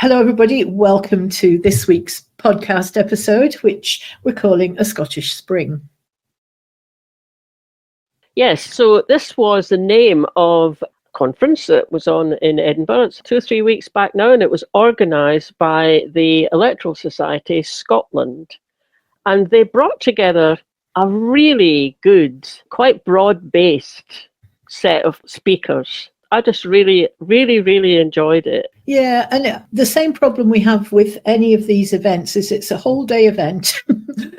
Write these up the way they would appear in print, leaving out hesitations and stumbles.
Hello, everybody. Welcome to this week's podcast episode, which we're calling A Scottish Spring. Yes, so this was the name of a conference that was on in Edinburgh. It's 2 or 3 weeks back now, and it was organised by the Electoral Society Scotland. And they brought together a really good, quite broad-based set of speakers. I just really enjoyed it. Yeah, and the same problem we have with any of these events is it's a whole day event,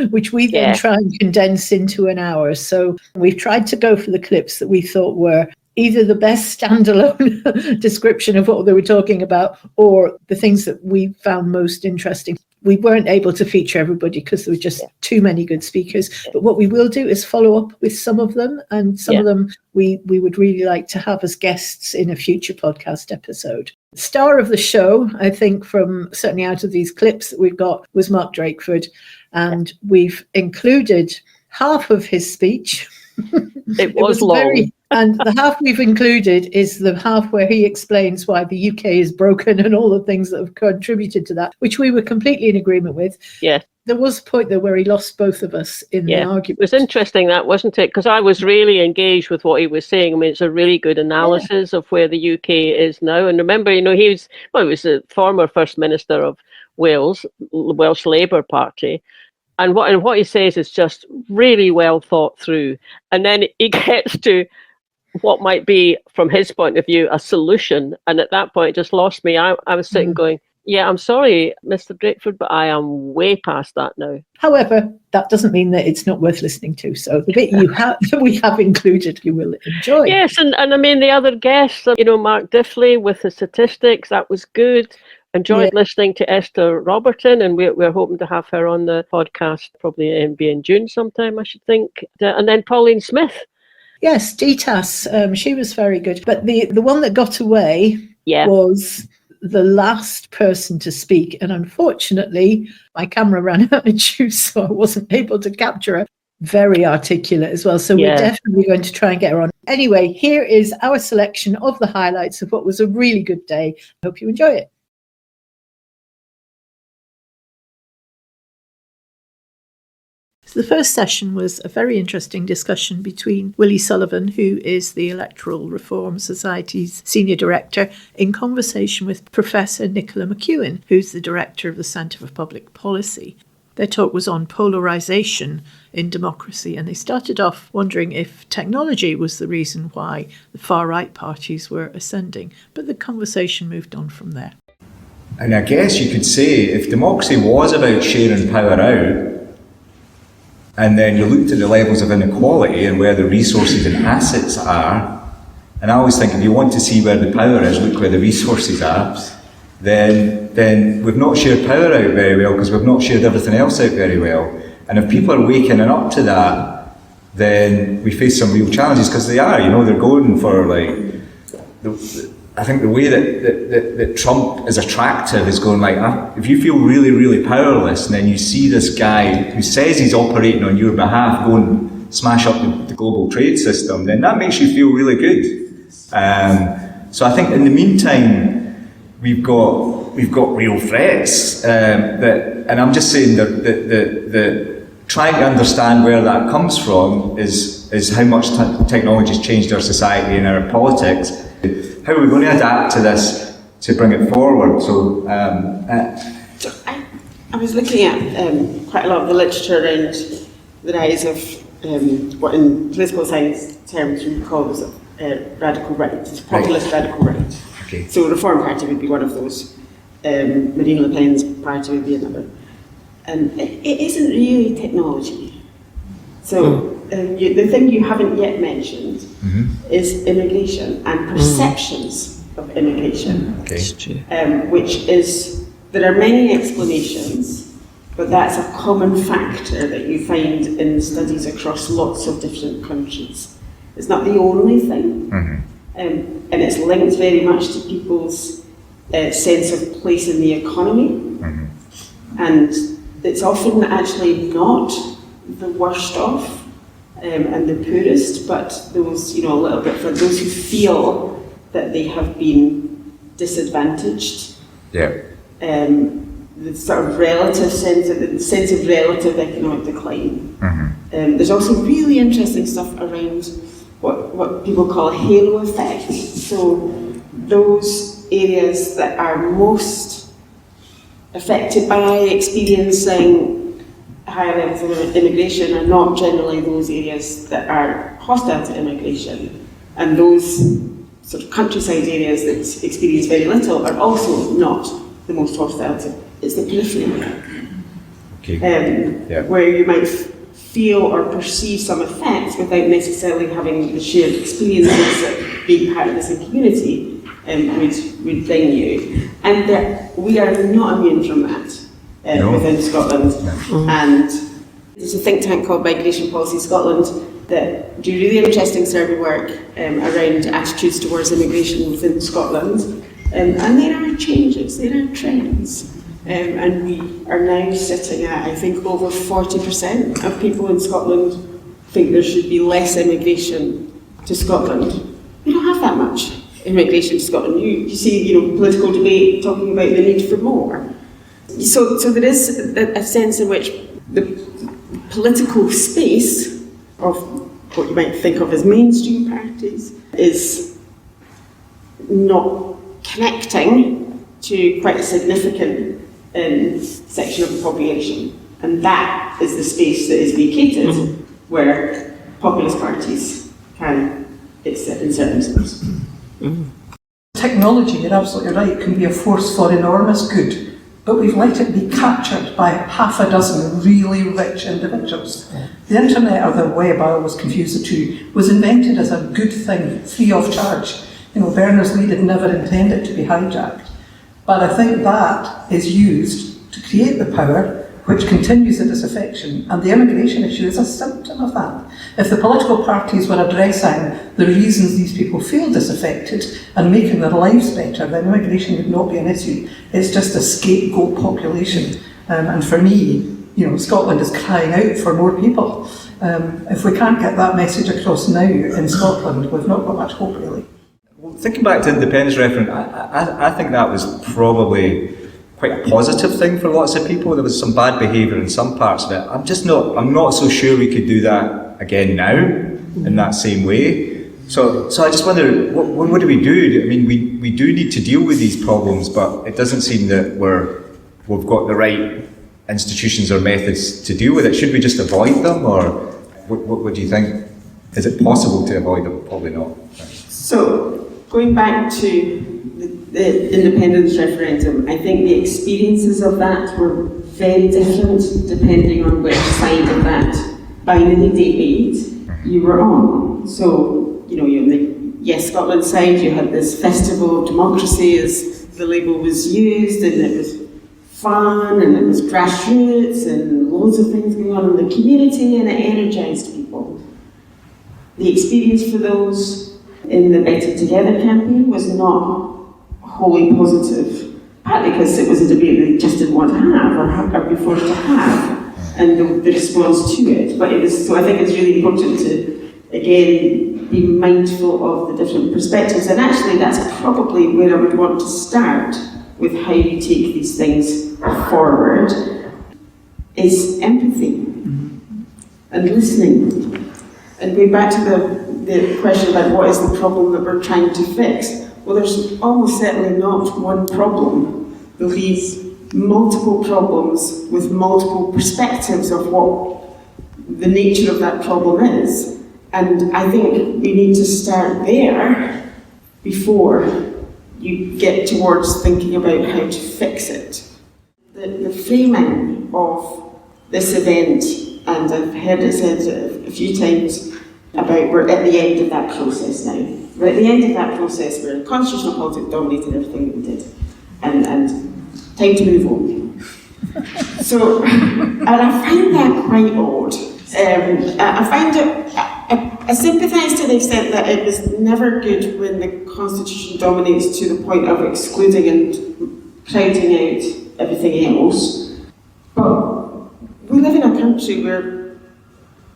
which we then try and condense into an hour. So we've tried to go for the clips that we thought were either the best standalone description of what they were talking about or the things that we found most interesting. We weren't able to feature everybody because there were just too many good speakers. But what we will do is follow up with some of them, and some of them we would really like to have as guests in a future podcast episode. Star of the show, I think, from certainly out of these clips that we've got, was Mark Drakeford, and we've included half of his speech. It was long. And the half we've included is the half where he explains why the UK is broken and all the things that have contributed to that, which we were completely in agreement with. Yeah. There was a point, though, where he lost both of us in the argument. It was interesting, that, wasn't it? Because I was really engaged with what he was saying. I mean, it's a really good analysis of where the UK is now. And remember, he was the former First Minister of Wales, Welsh Labour Party. And what he says is just really well thought through. And then he gets to what might be, from his point of view, a solution. And at that point, it just lost me. I was sitting going, yeah, I'm sorry, Mr. Drakeford, but I am way past that now. However, that doesn't mean that it's not worth listening to. So the bit we have included, you will enjoy. Yes, and I mean, the other guests, Mark Diffley with the statistics, that was good. Enjoyed listening to Esther Roberton, and we're hoping to have her on the podcast probably in June sometime, I should think. And then Pauline Smith. Yes, DTAS, she was very good. But the one that got away was the last person to speak. And unfortunately, my camera ran out of juice, so I wasn't able to capture her. Very articulate as well. So we're definitely going to try and get her on. Anyway, here is our selection of the highlights of what was a really good day. I hope you enjoy it. The first session was a very interesting discussion between Willie Sullivan, who is the Electoral Reform Society's Senior Director, in conversation with Professor Nicola McEwen, who's the Director of the Centre for Public Policy. Their talk was on polarisation in democracy, and they started off wondering if technology was the reason why the far-right parties were ascending, but the conversation moved on from there. And I guess you could say, if democracy was about sharing power out, and then you looked at the levels of inequality and where the resources and assets are, and I always think if you want to see where the power is, look where the resources are, then we've not shared power out very well because we've not shared everything else out very well. And if people are waking up to that, then we face some real challenges, because they are, they're going for I think the way that Trump is attractive is going if you feel really, really powerless, and then you see this guy who says he's operating on your behalf go and smash up the global trade system, then that makes you feel really good. So I think in the meantime, we've got real threats, and I'm just saying that trying to understand where that comes from is how much technology has changed our society and our politics. How are we going to adapt to this to bring it forward? So I was looking at quite a lot of the literature around the rise of what in political science terms we call radical right, populist radical right. Okay. So Reform Party would be one of those. Marine Le Pen's party would be another. And it isn't really technology. So the thing you haven't yet mentioned is immigration and perceptions of immigration, which is, there are many explanations, but that's a common factor that you find in studies across lots of different countries. It's not the only thing, and it's linked very much to people's sense of place in the economy, and it's often actually not the worst off and the poorest, but those, a little bit for those who feel that they have been disadvantaged. the sort of relative sense of relative economic decline. There's also really interesting stuff around what people call a halo effect. So those areas that are most affected by experiencing higher levels of immigration are not generally those areas that are hostile to immigration, and those sort of countryside areas that experience very little are also not the most hostile to. It's the periphery, where you might feel or perceive some effects without necessarily having the shared experiences that being part of the same community would bring you. And we are not immune from that within Scotland. And there's a think tank called Migration Policy Scotland that do really interesting survey work around attitudes towards immigration within Scotland. And there are changes, there are trends. And we are now sitting at, I think, over 40% of people in Scotland think there should be less immigration to Scotland. We don't have that much immigration to Scotland. You see, political debate talking about the need for more. So there is a sense in which the political space of what you might think of as mainstream parties is not connecting to quite a significant section of the population, and that is the space that is vacated where populist parties can insert themselves. Technology, you're absolutely right, can be a force for enormous good, but we've let it be captured by half a dozen really rich individuals. The internet, or the web, I always confuse the two, was invented as a good thing, free of charge. Berners-Lee did never intend it to be hijacked. But I think that is used to create the power which continues the disaffection, and the immigration issue is a symptom of that. If the political parties were addressing the reasons these people feel disaffected and making their lives better, then immigration would not be an issue. It's just a scapegoat population. And for me, Scotland is crying out for more people. If we can't get that message across now in Scotland, we've not got much hope, really. Thinking back to the independence referendum, I think that was probably quite a positive thing for lots of people. There was some bad behaviour in some parts of it. I'm not so sure we could do that again now in that same way. So I just wonder, what do we do? I mean, we do need to deal with these problems, but it doesn't seem that we've got the right institutions or methods to deal with it. Should we just avoid them, or what do you think? Is it possible to avoid them? Probably not. So, going back to the independence referendum, I think the experiences of that were very different depending on which side of that binary debate you were on. So, you're on the Yes Scotland side, you had this festival of democracy as the label was used, and it was fun, and it was grassroots, and loads of things going on in the community, and it energised people. The experience for those in the Better Together campaign was not wholly positive, partly because it was a debate that they just didn't want to have or be forced to have, and the response to it. But so I think it's really important to, again, be mindful of the different perspectives, and actually that's probably where I would want to start with how you take these things forward, is empathy and listening. And going back to the question about what is the problem that we're trying to fix, well, there's almost certainly not one problem. There'll be multiple problems with multiple perspectives of what the nature of that problem is. And I think we need to start there before you get towards thinking about how to fix it. The framing of this event, and I've heard it said a few times, about we're at the end of that process now. We're at the end of that process where constitutional politics dominated everything that we did, and time to move on. So, and I find that quite odd. I find it, I sympathise to the extent that it was never good when the constitution dominates to the point of excluding and crowding out everything else. But we live in a country where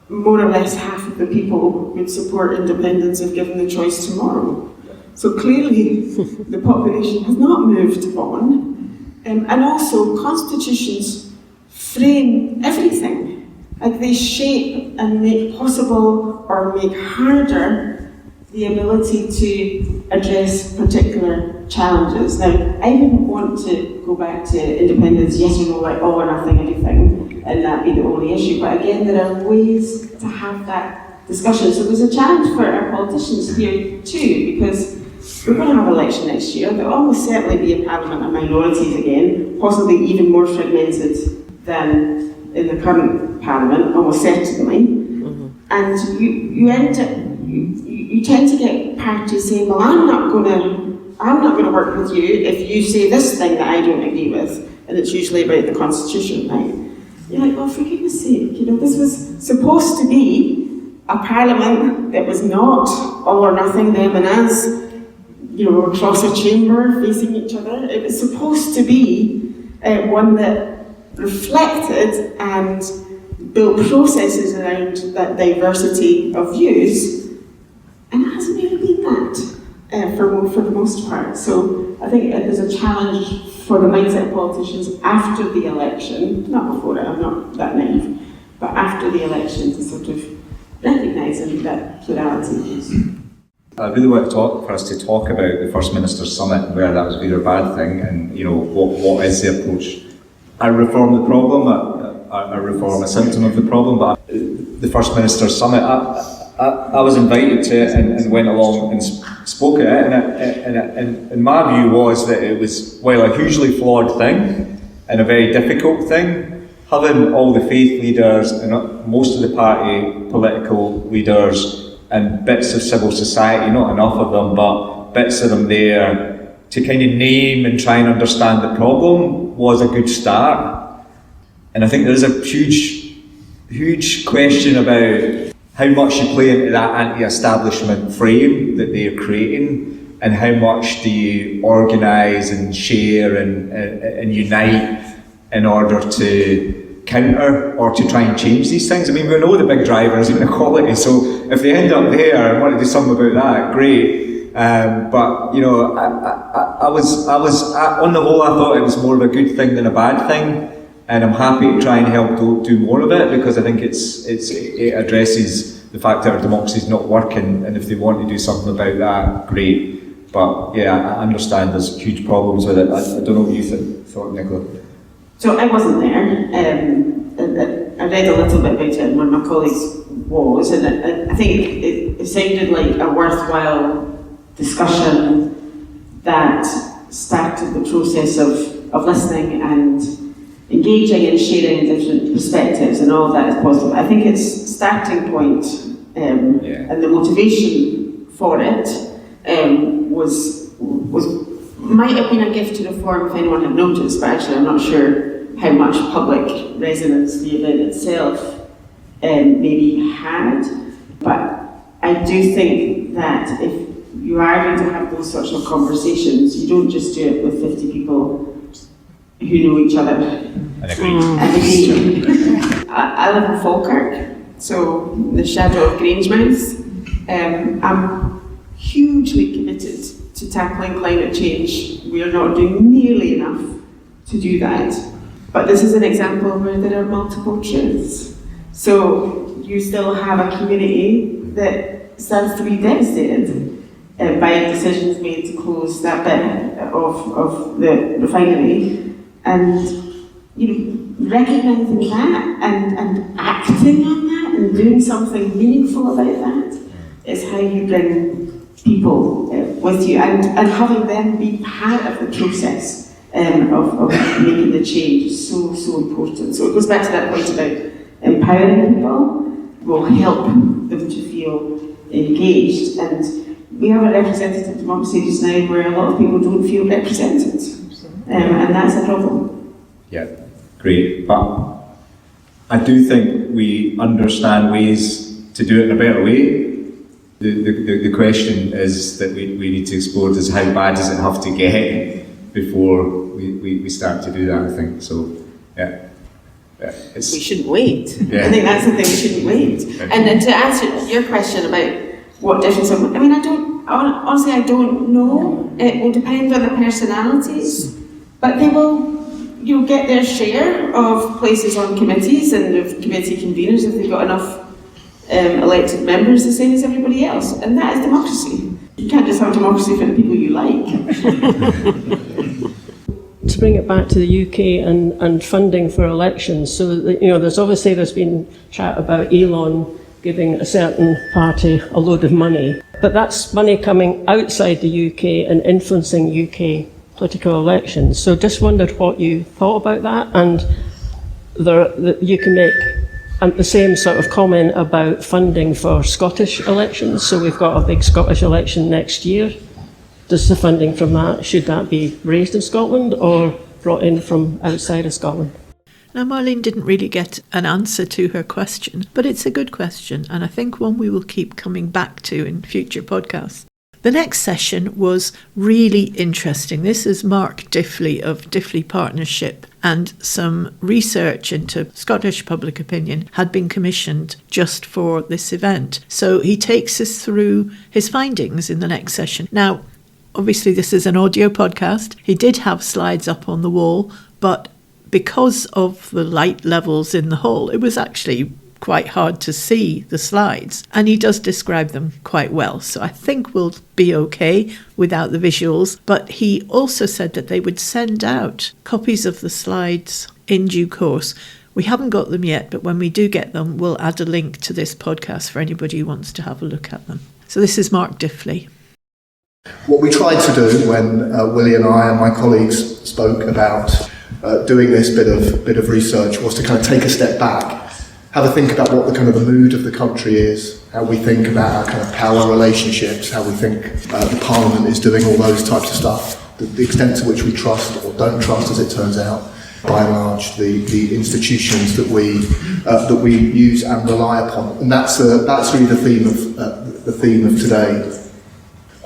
more or less half of the people would support independence if given the choice tomorrow. So clearly the population has not moved on. And also, constitutions frame everything. Like they shape and make possible or make harder the ability to address particular challenges. Now, I wouldn't want to go back to independence, yes or no, like all or nothing, everything, and that be the only issue. But again, there are ways to have that discussion. So there's a challenge for our politicians here too, because we're going to have an election next year. There'll almost certainly be a parliament of minorities again, possibly even more fragmented than in the current parliament, almost certainly. Mm-hmm. And you tend to get parties saying, well, I'm not going to work with you if you say this thing that I don't agree with, and it's usually about the constitution, right? You're like, well, for goodness sake, this was supposed to be a parliament that was not all or nothing, them and us, across a chamber facing each other. It was supposed to be one that reflected and built processes around that diversity of views, and it hasn't really been that for the most part. So I think there's a challenge for the mindset of politicians after the election, not before it, I'm not that naive, but after the election to sort of recognise that plurality. I really want for us to talk about the First Minister's Summit and whether that was a good or bad thing, and what is the approach. I reform the problem, I reform a symptom of the problem, but the First Minister's Summit, I was invited to it and went along and spoke at it, and my view was that it was, while a hugely flawed thing and a very difficult thing, having all the faith leaders and most of the party political leaders and bits of civil society, not enough of them, but bits of them there to kind of name and try and understand the problem was a good start. And I think there's a huge question about how much you play into that anti-establishment frame that they are creating, and how much do you organise and share and unite in order to counter or to try and change these things. I mean, we know the big driver is inequality, so if they end up there and want to do something about that, great. But I was on the whole, I thought it was more of a good thing than a bad thing, and I'm happy to try and help do more of it, because I think it addresses the fact that our democracy is not working, and if they want to do something about that, great. But yeah, I understand there's huge problems with it. I don't know what you thought, Nicola. So I wasn't there. I read a little bit about it, and one of my colleagues was, and I think it sounded like a worthwhile discussion that started the process of listening and engaging and sharing different perspectives, and all of that is positive. I think its starting point and the motivation for it might have been a gift to reform if anyone had noticed, but actually I'm not sure how much public resonance the event itself maybe had. But I do think that if you are going to have those sorts of conversations, you don't just do it with 50 people who know each other. And agree. I live in Falkirk, so the shadow of Grangemouth. I'm hugely committed to tackling climate change. We are not doing nearly enough to do that. But this is an example where there are multiple truths. So you still have a community that stands to be devastated by decisions made to close that bit of the refinery. And recognising that and acting on that and doing something meaningful about that is how you bring people with you, and having them be part of the process of making the change is so important. So it goes back to that point about empowering people will help them to feel engaged, and we have a representative democracy just now where a lot of people don't feel represented, and that's a problem. Yeah, great. But I do think we understand ways to do it in a better way. The question is that we need to explore is how bad does it have to get before we start to do that, I think. So, yeah. We shouldn't wait. Yeah. I think that's the thing, we shouldn't wait. Okay. And to answer your question about what difference, I mean, honestly, I don't know. It will depend on the personalities But they will, get their share of places on committees and of committee conveners if they've got enough elected members, the same as everybody else. And that is democracy. You can't just have democracy for the people you like. To bring it back to the UK and funding for elections, so there's been chat about Elon giving a certain party a load of money, but that's money coming outside the UK and influencing UK political elections. So just wondered what you thought about that, and you can make the same sort of comment about funding for Scottish elections. So we've got a big Scottish election next year. Does the funding from that, should that be raised in Scotland or brought in from outside of Scotland? Now, Marlene didn't really get an answer to her question, but it's a good question, and I think one we will keep coming back to in future podcasts. The next session was really interesting. This is Mark Diffley of Diffley Partnership, and some research into Scottish public opinion had been commissioned just for this event. So he takes us through his findings in the next session. Now, obviously this is an audio podcast. He did have slides up on the wall, but because of the light levels in the hall, it was actually quite hard to see the slides, and he does describe them quite well, so I think we'll be okay without the visuals. But he also said that they would send out copies of the slides in due course. We haven't got them yet, but when we do get them, we'll add a link to this podcast for anybody who wants to have a look at them. So this is Mark Diffley. What we tried to do when Willie and I and my colleagues spoke about doing this bit of research was to kind of take a step back, have a think about what the kind of the mood of the country is, how we think about our kind of power relationships, how we think the Parliament is doing all those types of stuff, the extent to which we trust or don't trust, as it turns out, by and large, the institutions that we use and rely upon, and that's really the theme of today.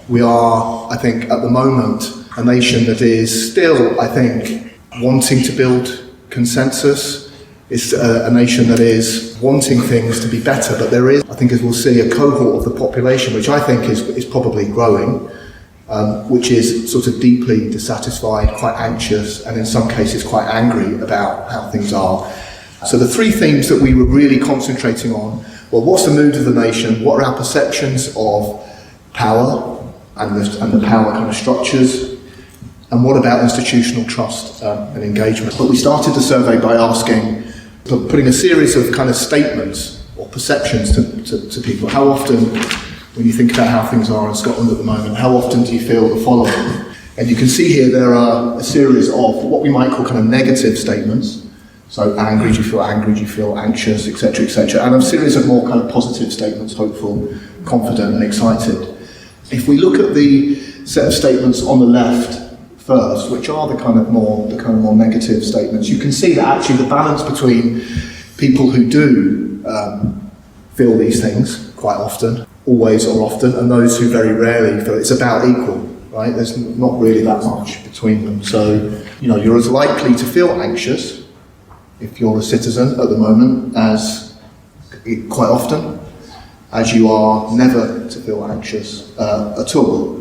We are, I think, at the moment, a nation that is still, I think, wanting to build consensus. It's a nation that is wanting things to be better, but there is, I think, as we'll see, a cohort of the population, which I think is probably growing, which is sort of deeply dissatisfied, quite anxious, and in some cases quite angry about how things are. So the three themes that we were really concentrating on were, what's the mood of the nation, what are our perceptions of power and the power kind of structures, and what about institutional trust and engagement. But we started the survey by putting a series of kind of statements or perceptions to people. How often, when you think about how things are in Scotland at the moment, how often do you feel the following? And you can see here there are a series of what we might call kind of negative statements. So angry, do you feel angry, do you feel anxious, etc., etc. And a series of more kind of positive statements, hopeful, confident and excited. If we look at the set of statements on the left first, which are the kind of more negative statements, you can see that actually the balance between people who do feel these things quite often, always or often, and those who very rarely feel, it's about equal, right? There's not really that much between them. So, you're as likely to feel anxious if you're a citizen at the moment as quite often as you are never to feel anxious at all.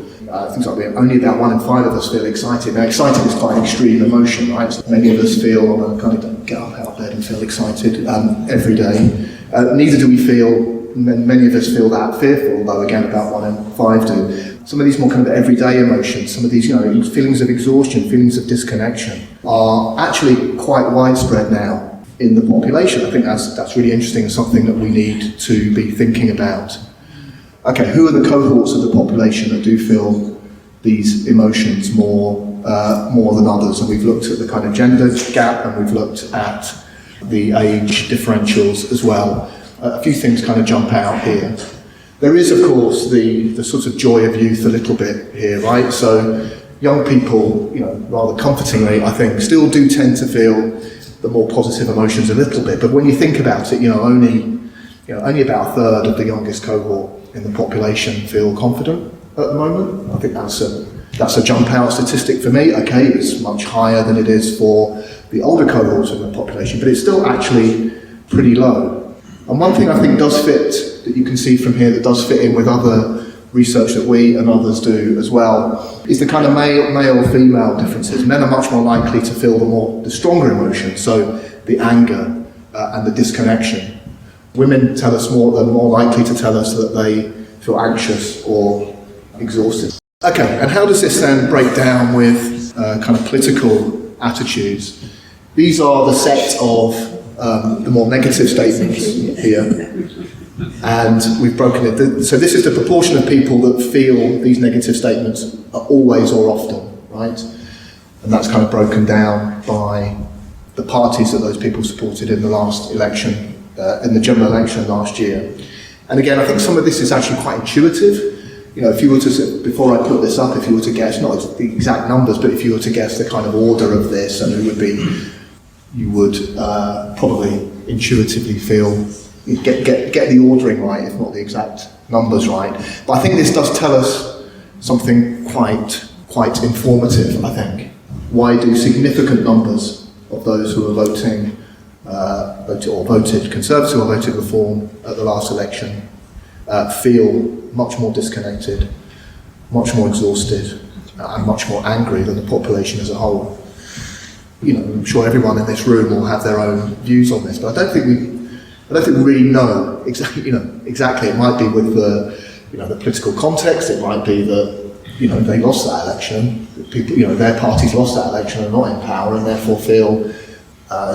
Things like that. Only about 1 in 5 of us feel excited. Now, excited is quite an extreme emotion, right? So many of us feel, kind of get up out of bed and feel excited every day. Neither do we feel, many of us feel that fearful, though again about 1 in 5 do. Some of these more kind of everyday emotions, some of these, feelings of exhaustion, feelings of disconnection are actually quite widespread now in the population. I think that's really interesting and something that we need to be thinking about. Okay, who are the cohorts of the population that do feel these emotions more than others? And we've looked at the kind of gender gap, and we've looked at the age differentials as well. A few things kind of jump out here. There is, of course, the sort of joy of youth a little bit here, right? So young people, rather comfortingly, I think, still do tend to feel the more positive emotions a little bit. But when you think about it, only about a third of the youngest cohort in the population feel confident at the moment. I think that's a jump out statistic for me. Okay, it's much higher than it is for the older cohorts in the population, but it's still actually pretty low. And one thing I think does fit, that you can see from here, that does fit in with other research that we and others do as well, is the kind of male-female differences. Men are much more likely to feel the stronger emotions, so the anger and the disconnection. Women tell us they're more likely to tell us that they feel anxious or exhausted. Okay, and how does this then break down with kind of political attitudes? These are the set of the more negative statements here. And we've broken it. So this is the proportion of people that feel these negative statements are always or often, right? And that's kind of broken down by the parties that those people supported in the last election, in the general election last year. And again, I think some of this is actually quite intuitive. You know, if you were to, before I put this up, if you were to guess, not the exact numbers, but if you were to guess the kind of order of this, and it would be, you would probably intuitively feel, get the ordering right, if not the exact numbers right. But I think this does tell us something quite informative, I think. Why do significant numbers of those who are voted Conservative or voted Reform at the last election feel much more disconnected, much more exhausted, and much more angry than the population as a whole? You know, I'm sure everyone in this room will have their own views on this, but I don't think we really know exactly. Exactly. It might be with the political context. It might be that they lost that election. People, their parties lost that election and are not in power, and therefore feel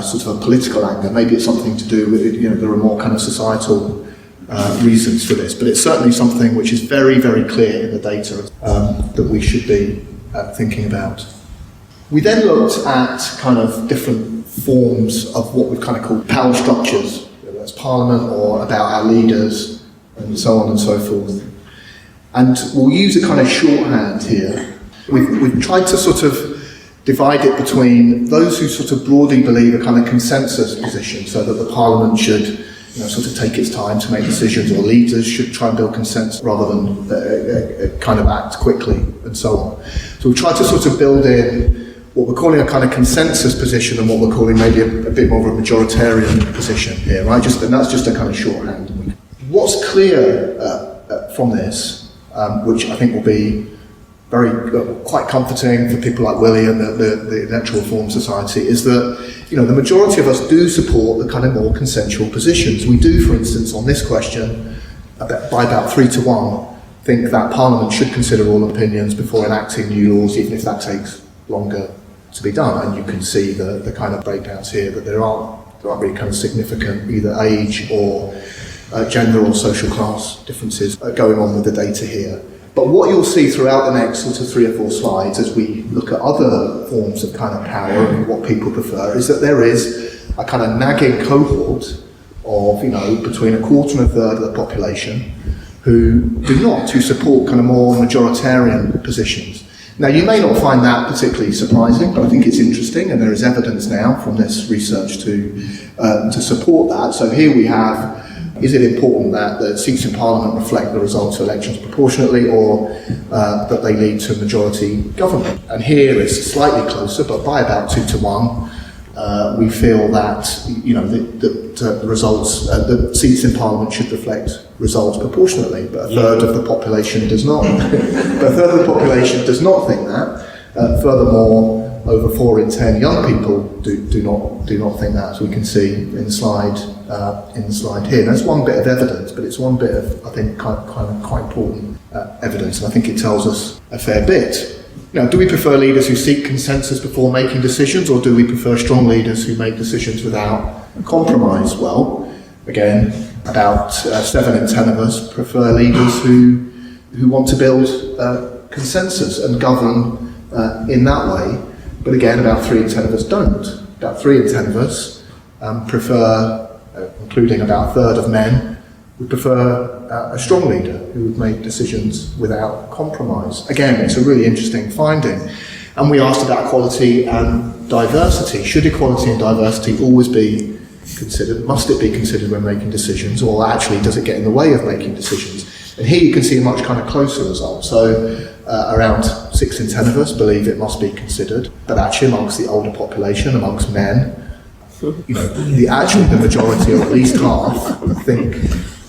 sort of a political anger. Maybe it's something to do with there are more kind of societal reasons for this, but it's certainly something which is very, very clear in the data that we should be thinking about. We then looked at kind of different forms of what we've kind of called power structures, whether that's Parliament or about our leaders and so on and so forth. And we'll use a kind of shorthand here. We've tried to sort of divide it between those who sort of broadly believe a kind of consensus position, so that the Parliament should sort of take its time to make decisions, or leaders should try and build consensus rather than kind of act quickly, and so on. So we've tried to sort of build in what we're calling a kind of consensus position and what we're calling maybe a bit more of a majoritarian position here, right? And that's just a kind of shorthand. What's clear from this, which I think will be quite comforting for people like Willie and the Electoral Reform Society, is that the majority of us do support the kind of more consensual positions. We do, for instance, on this question, by about 3-1, think that Parliament should consider all opinions before enacting new laws, even if that takes longer to be done. And you can see the kind of breakdowns here, that there aren't really kind of significant either age or gender or social class differences going on with the data here. But what you'll see throughout the next sort of 3 or 4 slides, as we look at other forms of kind of power and what people prefer, is that there is a kind of nagging cohort of, between a quarter and a third of the population who support kind of more majoritarian positions. Now, you may not find that particularly surprising, but I think it's interesting, and there is evidence now from this research to support that. So here we have, is it important that the seats in Parliament reflect the results of elections proportionately, or that they lead to a majority government? And here it's slightly closer, but by about 2-1, we feel that the results, the seats in Parliament should reflect results proportionately, but a third of the population does not. But a third of the population does not think that. Furthermore, over 4 in 10 young people do not think that, as we can see in the slide here. That's one bit of evidence, but it's one bit of, I think, kind of quite important evidence, and I think it tells us a fair bit. Now, do we prefer leaders who seek consensus before making decisions, or do we prefer strong leaders who make decisions without compromise? Well, again, about 7 in 10 of us prefer leaders who want to build consensus and govern in that way. But again, about 3 in 10 of us don't. About 3 in 10 of us prefer, including about a third of men, would prefer a strong leader who would make decisions without compromise. Again, it's a really interesting finding. And we asked about equality and diversity. Should equality and diversity always be considered? Must it be considered when making decisions, or actually does it get in the way of making decisions? And here you can see a much kind of closer result. So around 6 in 10 of us believe it must be considered, but actually amongst the older population, amongst men, the majority, or at least half, think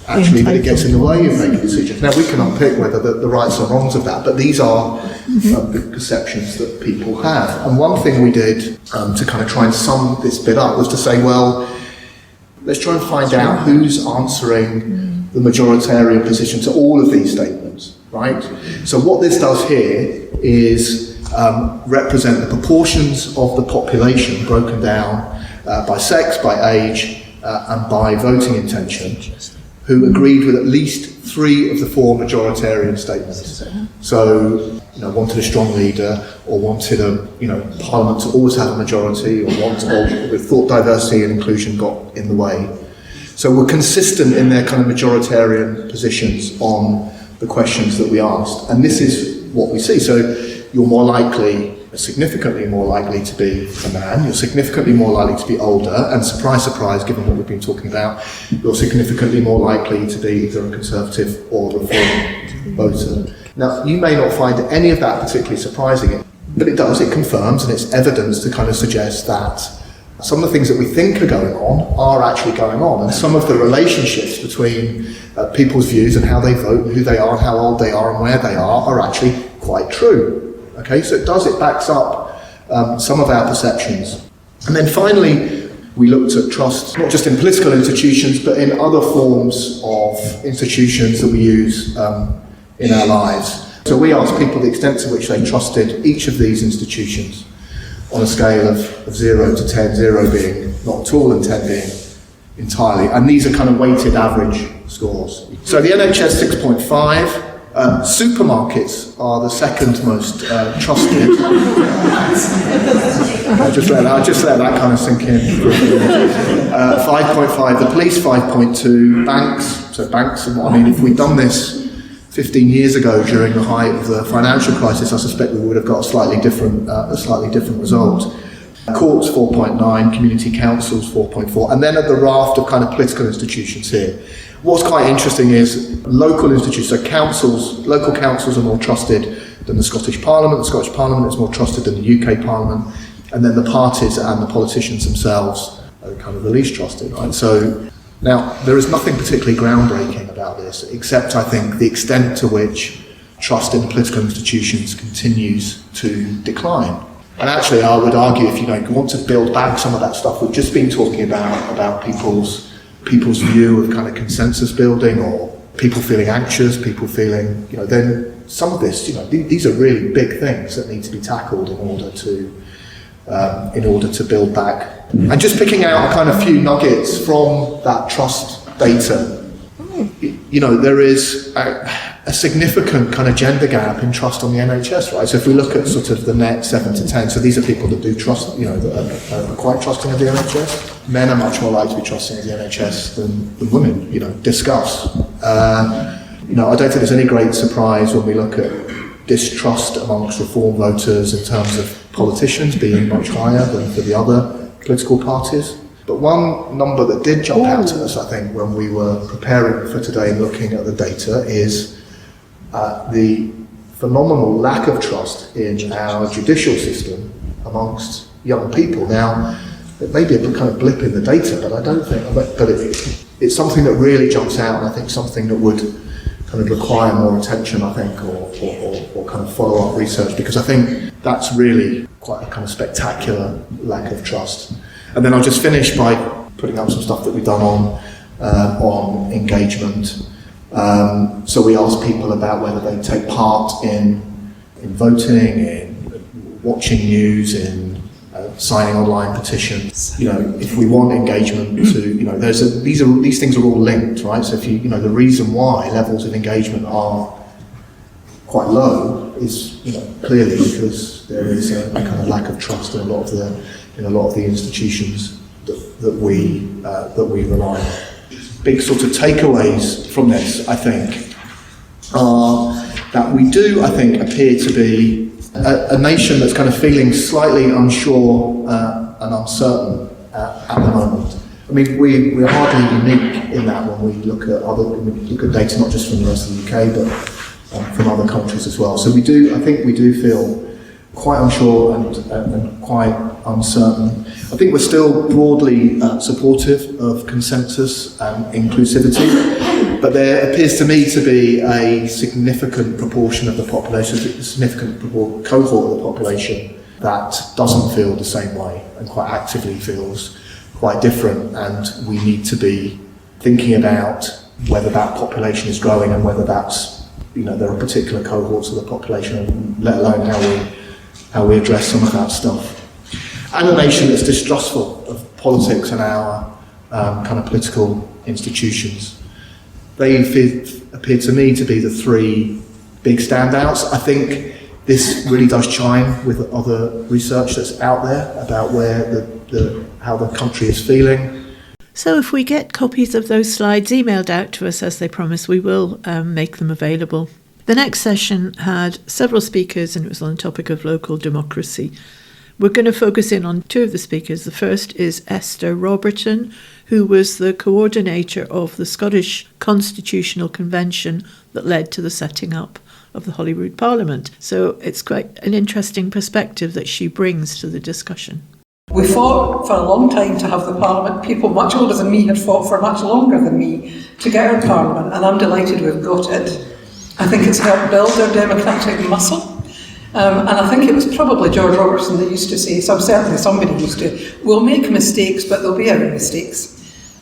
actually that it gets in the way of making decisions. Now we can unpick whether the rights or wrongs of that, but these are the perceptions that people have. And one thing we did to kind of try and sum this bit up was to say, well, let's try and find out who's answering the majoritarian position to all of these statements, right? So what this does here is represent the proportions of the population broken down by sex, by age, and by voting intention, who agreed with at least 3 of the 4 majoritarian statements. So, wanted a strong leader, or wanted Parliament to always have a majority, or thought diversity and inclusion got in the way. So we're consistent in their kind of majoritarian positions on the questions that we asked, and this is what we see. So you're significantly more likely to be a man, you're significantly more likely to be older, and surprise, surprise, given what we've been talking about, you're significantly more likely to be either a Conservative or Reform voter. Now, you may not find any of that particularly surprising, but it does, it confirms, and it's evidence to kind of suggest that some of the things that we think are going on are actually going on, and some of the relationships between people's views and how they vote, who they are, how old they are, and where they are actually quite true. Okay, so it backs up some of our perceptions. And then finally, we looked at trust, not just in political institutions, but in other forms of institutions that we use in our lives. So we asked people the extent to which they trusted each of these institutions on a scale of 0 to 10, 0 being not at all and 10 being entirely. And these are kind of weighted average scores. So the NHS 6.5, supermarkets are the second most trusted. I'll just let that kind of sink in. 5.5, the police 5.2, banks, and if we'd done this 15 years ago during the height of the financial crisis, I suspect we would have got a slightly different result. Courts 4.9, community councils 4.4, and then at the raft of kind of political institutions here. What's quite interesting is local institutions, so local councils are more trusted than the Scottish Parliament. The Scottish Parliament is more trusted than the UK Parliament, and then the parties and the politicians themselves are kind of the least trusted, right? So now there is nothing particularly groundbreaking about this, except I think the extent to which trust in political institutions continues to decline. And actually, I would argue, if you want to build back some of that stuff we've just been talking about people's view of kind of consensus building, or people feeling anxious, people feeling, then some of this, these are really big things that need to be tackled in order to build back. And just picking out a kind of few nuggets from that trust data, there is a significant kind of gender gap in trust on the NHS, right? So if we look at sort of the net 7 to 10, so these are people that do trust, that are quite trusting of the NHS. Men are much more likely to be trusting of the NHS than women, discuss. I don't think there's any great surprise when we look at distrust amongst Reform voters in terms of politicians being much higher than for the other political parties. But one number that did jump out at us, I think, when we were preparing for today and looking at the data is the phenomenal lack of trust in our judicial system amongst young people. Now, it may be a kind of blip in the data, but I don't think, but it's something that really jumps out, and I think something that would kind of require more attention, I think, or kind of follow-up research, because I think that's really quite a kind of spectacular lack of trust. And then I'll just finish by putting up some stuff that we've done on engagement. So we asked people about whether they take part in voting, in watching news, in signing online petitions. If we want engagement to, these things are all linked, right? So if the reason why levels of engagement are quite low is clearly because there is a kind of lack of trust in a lot of the institutions that we rely on. Big sort of takeaways from this, I think, are that we do, I think, appear to be a nation that's kind of feeling slightly unsure and uncertain at the moment. I mean, we're hardly unique in that when we look at data not just from the rest of the UK, but from other countries as well. So I think we do feel quite unsure and quite uncertain. I think we're still broadly supportive of consensus and inclusivity, But there appears to me to be a significant proportion of the population, a significant cohort of the population that doesn't feel the same way and quite actively feels quite different, and we need to be thinking about whether that population is growing and whether that's, there are particular cohorts of the population, let alone how we address some of that stuff. And a nation that's distrustful of politics and our kind of political institutions. They appear to me to be the three big standouts. I think this really does chime with other research that's out there about where how the country is feeling. So if we get copies of those slides emailed out to us as they promised, we will make them available. The next session had several speakers and it was on the topic of local democracy. We're going to focus in on two of the speakers. The first is Esther Roberton, who was the coordinator of the Scottish Constitutional Convention that led to the setting up of the Holyrood Parliament. So it's quite an interesting perspective that she brings to the discussion. We fought for a long time to have the Parliament. People much older than me had fought for much longer than me to get our Parliament, and I'm delighted we've got it. I think it's helped build our democratic muscle. And I think it was probably George Robertson that used to say, certainly somebody used to, we'll make mistakes, but they'll be our mistakes.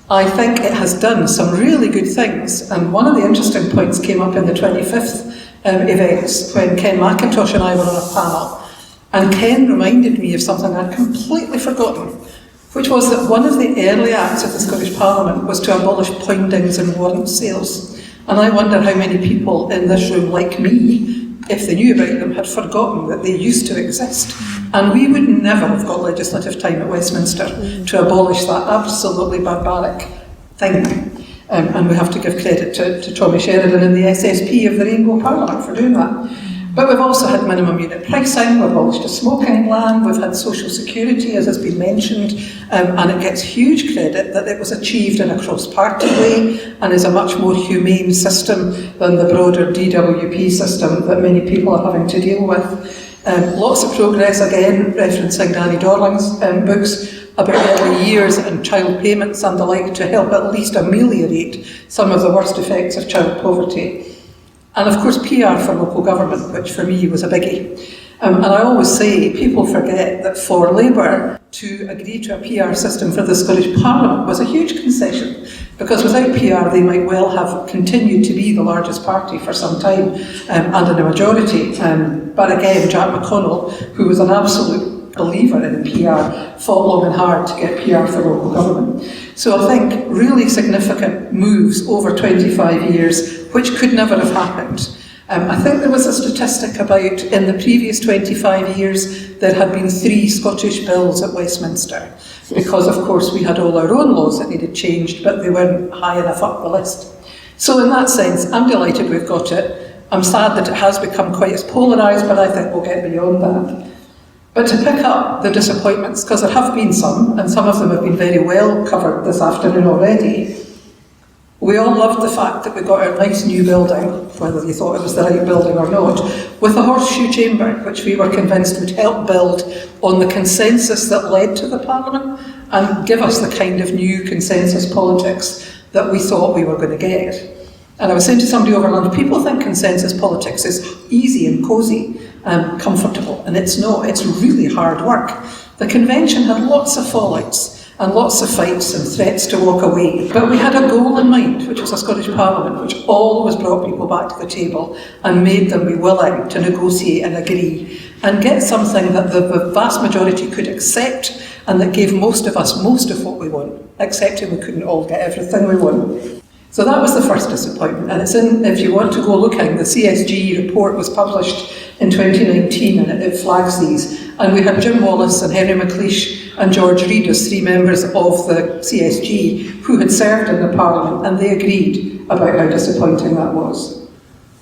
I think it has done some really good things, and one of the interesting points came up in the 25th events when Ken McIntosh and I were on a panel, and Ken reminded me of something I'd completely forgotten, which was that one of the early acts of the Scottish Parliament was to abolish poindings and warrant sales. And I wonder how many people in this room, like me, if they knew about them, had forgotten that they used to exist. And we would never have got legislative time at Westminster to abolish that absolutely barbaric thing. And we have to give credit to Tommy Sheridan and the SSP of the Rainbow Parliament for doing that. But we've also had minimum unit pricing, we've abolished a smoking ban, we've had social security, as has been mentioned, and it gets huge credit that it was achieved in a cross-party way and is a much more humane system than the broader DWP system that many people are having to deal with. Lots of progress, again, referencing Danny Dorling's books about early years and child payments and the like to help at least ameliorate some of the worst effects of child poverty. And of course PR for local government, which for me was a biggie. And I always say people forget that for Labour to agree to a PR system for the Scottish Parliament was a huge concession, because without PR they might well have continued to be the largest party for some time and in a majority. But again, Jack McConnell, who was an absolute believer in PR, fought long and hard to get PR for local government. So I think really significant moves over 25 years, which could never have happened. I think there was a statistic about in the previous 25 years there had been 3 Scottish bills at Westminster, because of course we had all our own laws that needed changed, but they weren't high enough up the list. So in that sense, I'm delighted we've got it. I'm sad that it has become quite as polarised, but I think we'll get beyond that. But to pick up the disappointments, because there have been some, and some of them have been very well covered this afternoon already, we all loved the fact that we got our nice new building, whether you thought it was the right building or not, with a horseshoe chamber, which we were convinced would help build on the consensus that led to the Parliament and give us the kind of new consensus politics that we thought we were going to get. And I was saying to somebody over lunch, people think consensus politics is easy and cosy and comfortable, and it's not. It's really hard work. The convention had lots of fallouts and lots of fights and threats to walk away, but we had a goal in mind, which was a Scottish Parliament, which always brought people back to the table and made them be willing to negotiate and agree and get something that the vast majority could accept and that gave most of us most of what we want, accepting we couldn't all get everything we want. So that was the first disappointment, and it's in, if you want to go looking, the CSG report was published in 2019 and it flags these. And we had Jim Wallace and Henry McLeish and George Reid as 3 members of the CSG who had served in the Parliament, and they agreed about how disappointing that was.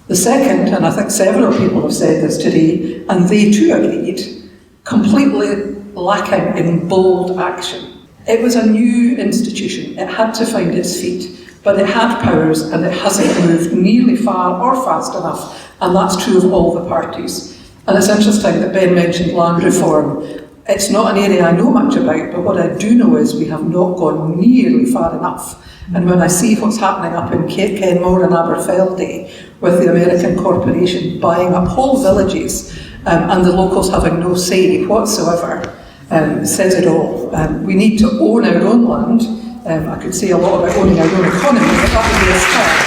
The second, and I think several people have said this today, and they too agreed, completely lacking in bold action. It was a new institution, it had to find its feet. But it had powers and it hasn't moved nearly far or fast enough, and that's true of all the parties. And it's interesting that Ben mentioned land reform. It's not an area I know much about, but what I do know is we have not gone nearly far enough. And when I see what's happening up in Kenmore and Aberfeldy with the American corporation buying up whole villages and the locals having no say whatsoever, says it all. We need to own our own land. I could say a lot about owning our own economy, but that would be a start.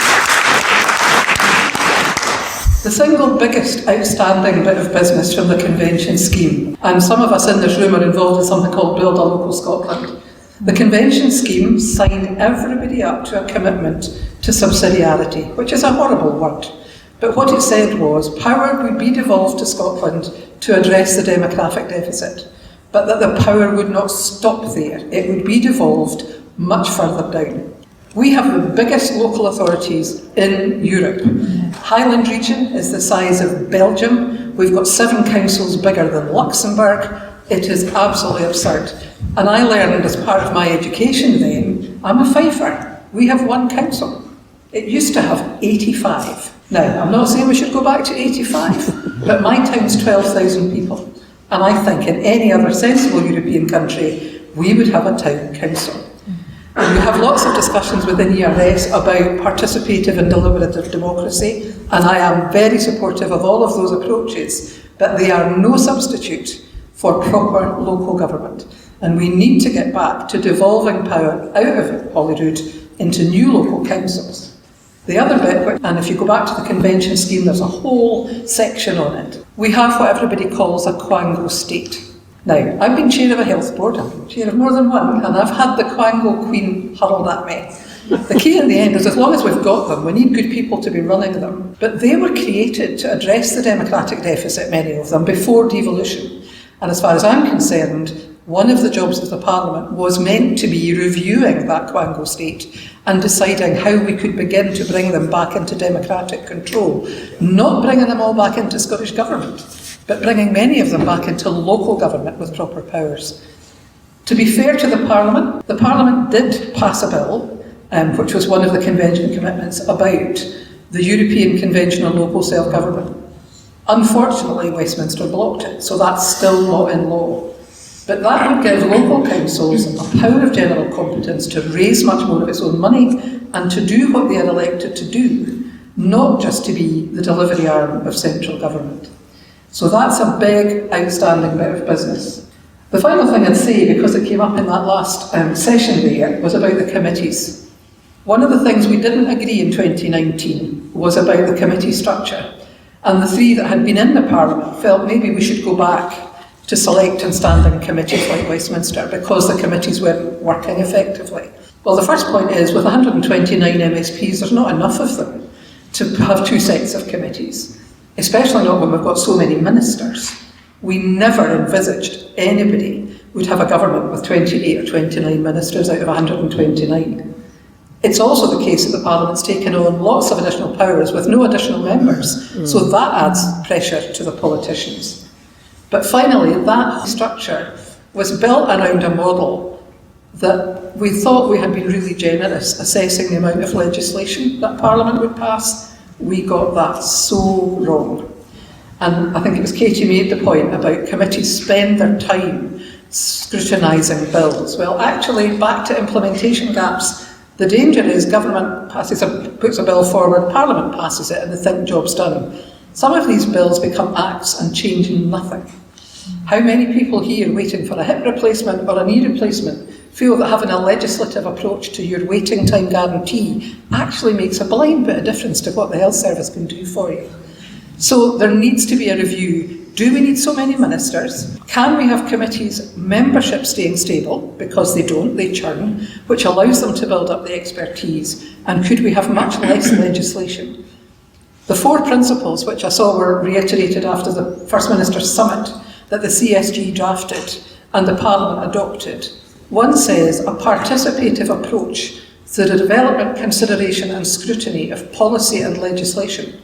The single biggest outstanding bit of business from the convention scheme, and some of us in this room are involved in something called Build a Local Scotland. The convention scheme signed everybody up to a commitment to subsidiarity, which is a horrible word. But what it said was power would be devolved to Scotland to address the demographic deficit, but that the power would not stop there. It would be devolved much further down. We have the biggest local authorities in Europe. Highland region is the size of Belgium. We've got 7 councils bigger than Luxembourg. It is absolutely absurd. And I learned as part of my education then, I'm a Fifer. We have 1 council. It used to have 85. Now, I'm not saying we should go back to 85, but my town's 12,000 people. And I think in any other sensible European country, we would have a town council. And we have lots of discussions within ERS about participative and deliberative democracy, and I am very supportive of all of those approaches, but they are no substitute for proper local government. And we need to get back to devolving power out of Holyrood into new local councils. The other bit, and if you go back to the convention scheme, there's a whole section on it. We have what everybody calls a quango state. Now, I've been chair of a health board, I've been chair of more than one, and I've had the quango queen hurled at me. The key in the end is as long as we've got them, we need good people to be running them. But they were created to address the democratic deficit, many of them, before devolution. And as far as I'm concerned, one of the jobs of the Parliament was meant to be reviewing that quango state and deciding how we could begin to bring them back into democratic control, not bringing them all back into Scottish government, but bringing many of them back into local government with proper powers. To be fair to the Parliament did pass a bill, which was one of the convention commitments, about the European Convention on Local Self-Government. Unfortunately, Westminster blocked it, so that's still not in law. But that would give local councils a power of general competence to raise much more of its own money and to do what they are elected to do, not just to be the delivery arm of central government. So that's a big, outstanding bit of business. The final thing I'd say, because it came up in that last session there, was about the committees. One of the things we didn't agree in 2019 was about the committee structure. And the 3 that had been in the Parliament felt maybe we should go back to select and standing committees like Westminster because the committees weren't working effectively. Well, the first point is, with 129 MSPs, there's not enough of them to have 2 sets of committees. Especially not when we've got so many ministers. We never envisaged anybody would have a government with 28 or 29 ministers out of 129. It's also the case that the Parliament's taken on lots of additional powers with no additional members, so that adds pressure to the politicians. But finally, that structure was built around a model that we thought we had been really generous assessing the amount of legislation that Parliament would pass. We got that so wrong. And I think it was Katie made the point about committees spend their time scrutinising bills. Well, actually, back to implementation gaps, the danger is government puts a bill forward, Parliament passes it, and they think job's done. Some of these bills become acts and change nothing. How many people here waiting for a hip replacement or a knee replacement feel that having a legislative approach to your waiting time guarantee actually makes a blind bit of difference to what the health service can do for you? So there needs to be a review. Do we need so many ministers? Can we have committees' membership staying stable? Because they don't, they churn, which allows them to build up the expertise. And could we have much less legislation? The 4 principles, which I saw were reiterated after the First Minister's Summit, that the CSG drafted and the Parliament adopted. One says a participative approach to the development, consideration and scrutiny of policy and legislation.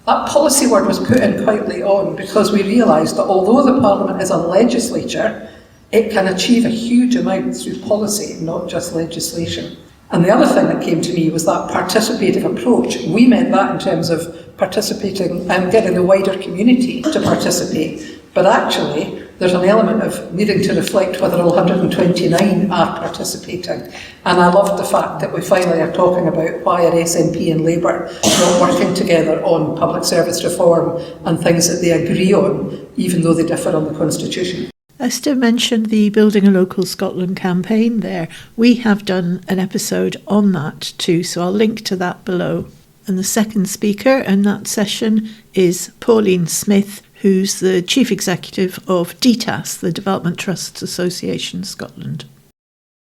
That policy word was put in quite late on because we realised that although the Parliament is a legislature, it can achieve a huge amount through policy, not just legislation. And the other thing that came to me was that participative approach. We meant that in terms of participating and getting the wider community to participate. But actually, there's an element of needing to reflect whether all 129 are participating. And I love the fact that we finally are talking about why are SNP and Labour not working together on public service reform and things that they agree on, even though they differ on the Constitution. Esther mentioned the Building a Local Scotland campaign there. We have done an episode on that too, so I'll link to that below. And the second speaker in that session is Pauline Smith, who's the Chief Executive of DTAS, the Development Trusts Association Scotland.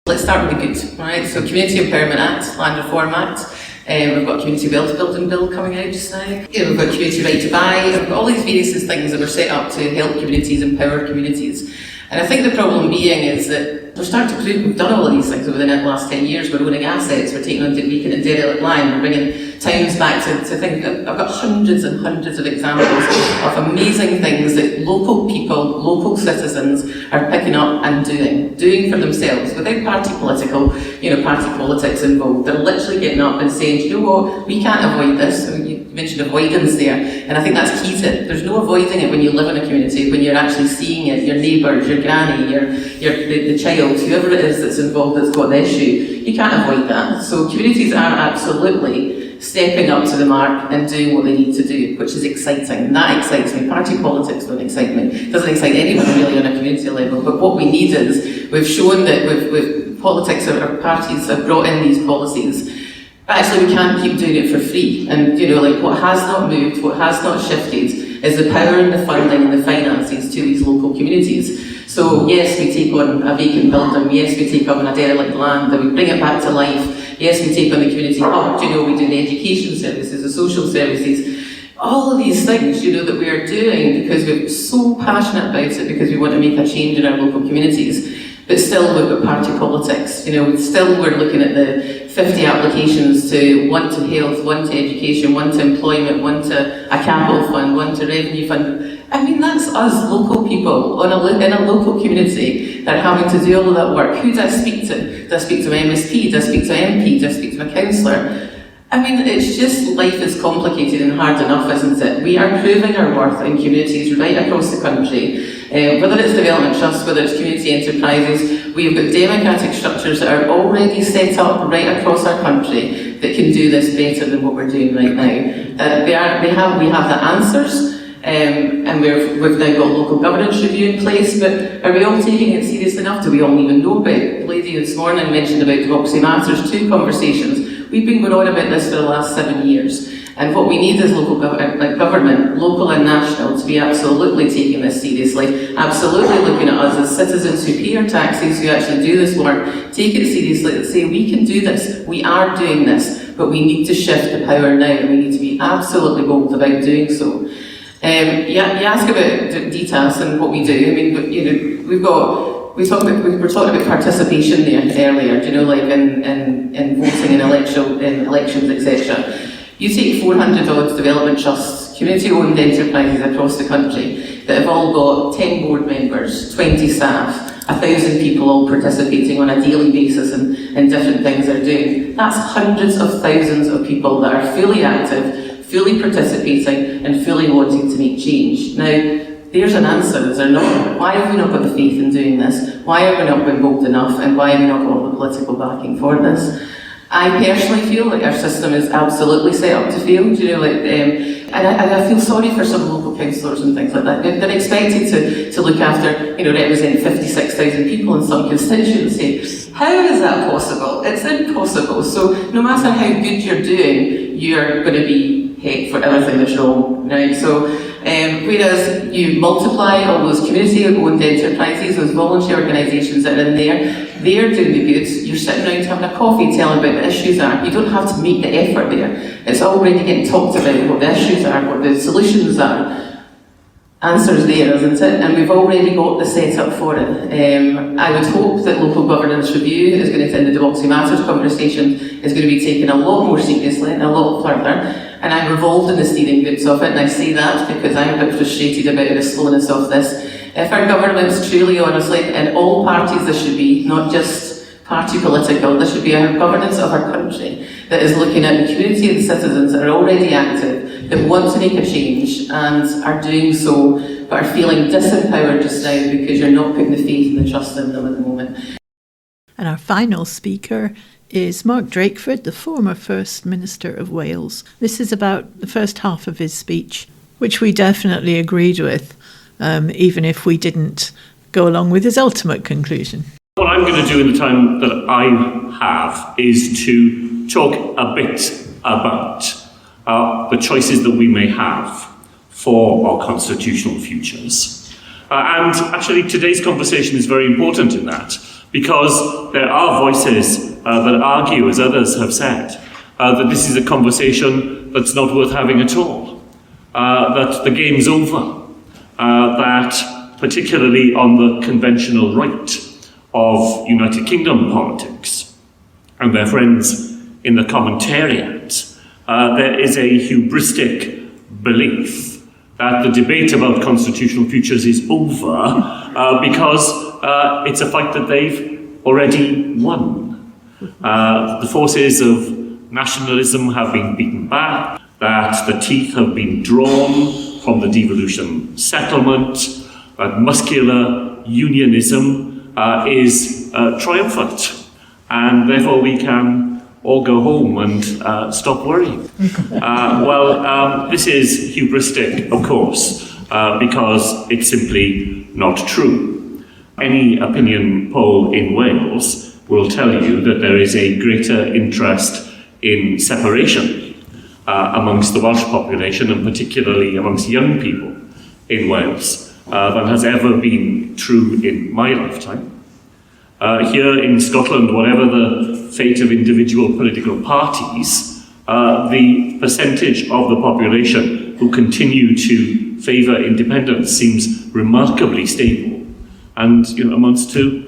Let's start with the good, right? So Community Empowerment Act, Land Reform Act, we've got Community Building Bill coming out just now. We've got Community Right to Buy, we've got all these various things that were set up to help communities, empower communities. And I think the problem being is that we're starting to prove we've done all of these things within the last 10 years. We're owning assets, we're taking on vacant and derelict land, we're bringing towns back to think. I've got hundreds and hundreds of examples of amazing things that local people, local citizens are picking up and doing for themselves without party politics involved. They're literally getting up and saying, do you know what, we can't avoid this. I mean, you mentioned avoidance there, and I think that's key to it. There's no avoiding it when you live in a community, when you're actually seeing it, your neighbours, your granny, the child, whoever it is that's involved that's got the issue. You can't avoid that. So communities are absolutely stepping up to the mark and doing what they need to do, which is exciting. And that excites me. Party politics don't excite me. It doesn't excite anyone really on a community level. But what we need is, we've shown that with politics, our parties have brought in these policies. But actually we can't keep doing it for free. And what has not moved, what has not shifted is the power and the funding and the finances to these local communities. So yes, we take on a vacant building, yes, we take on a derelict land, and we bring it back to life, yes, we take on the community hub, we do the education services, the social services, all of these things, that we are doing because we're so passionate about it, because we want to make a change in our local communities. But still we've got party politics, still we're looking at the 50 applications to one to health, one to education, one to employment, one to a capital fund, one to revenue fund. I mean, that's us local people in a local community that are having to do all of that work. Who do I speak to? Do I speak to my MSP? Do I speak to MP? Do I speak to my councillor? I mean, it's just, life is complicated and hard enough, isn't it? We are proving our worth in communities right across the country. Whether it's development trusts, whether it's community enterprises, we've got democratic structures that are already set up right across our country that can do this better than what we're doing right now. We have the answers. And we've now got local governance review in place, but are we all taking it seriously enough? Do we all even know about it? The lady this morning mentioned about Democracy Matters, 2 conversations. We've been going on about this for the last 7 years. And what we need is local government, local and national, to be absolutely taking this seriously, absolutely looking at us as citizens who pay our taxes, who actually do this work, take it seriously, and say, we can do this, we are doing this, but we need to shift the power now, and we need to be absolutely bold about doing so. You ask about DTAS and what we do. I mean, we were talking about participation there earlier. In voting in elections, etc. You take 400 odd development trusts, community-owned enterprises across the country that have all got 10 board members, 20 staff, 1,000 people all participating on a daily basis in different things they're doing. That's hundreds of thousands of people that are fully active, fully participating and fully wanting to make change. Now, there's an answer, is there not? Why have we not got the faith in doing this? Why have we not been bold enough, and why have we not got all the political backing for this? I personally feel like our system is absolutely set up to fail, and I feel sorry for some local councillors and things like that. They're expected to look after, represent 56,000 people in some constituency. How is that possible? It's impossible. So no matter how good you're doing, you're going to be hate for everything that's wrong, right? So, whereas you multiply all those community-owned enterprises, those volunteer organisations that are in there, they're doing the good. You're sitting around having a coffee, telling about the issues are. You don't have to make the effort there. It's already getting talked about what the issues are, what the solutions are. Answers there, isn't it? And we've already got the setup for it. I would hope that local governance review is going to, in the Democracy Matters conversation, is going to be taken a lot more seriously and a lot further. And I'm involved in the steering groups of it, and I say that because I'm a bit frustrated about the slowness of this. If our government's truly, honestly, and all parties this should be, not just party political, this should be our governance of our country that is looking at the community and citizens that are already active, that want to make a change and are doing so, but are feeling disempowered just now because you're not putting the faith and the trust in them at the moment. And our final speaker is Mark Drakeford, the former First Minister of Wales. This is about the first half of his speech, which we definitely agreed with, even if we didn't go along with his ultimate conclusion. What I'm going to do in the time that I have is to talk a bit about the choices that we may have for our constitutional futures. And actually today's conversation is very important in that, because there are voices that argue, as others have said, that this is a conversation that's not worth having at all, that the game's over, that particularly on the conventional right of United Kingdom politics and their friends in the commentariat, there is a hubristic belief that the debate about constitutional futures is over because it's a fight that they've already won. The forces of nationalism have been beaten back, that the teeth have been drawn from the devolution settlement, that muscular unionism is triumphant, and therefore we can all go home and stop worrying. This is hubristic, of course, because it's simply not true. Any opinion poll in Wales will tell you that there is a greater interest in separation amongst the Welsh population, and particularly amongst young people in Wales, than has ever been true in my lifetime. Here in Scotland, whatever the fate of individual political parties, the percentage of the population who continue to favour independence seems remarkably stable, and amounts to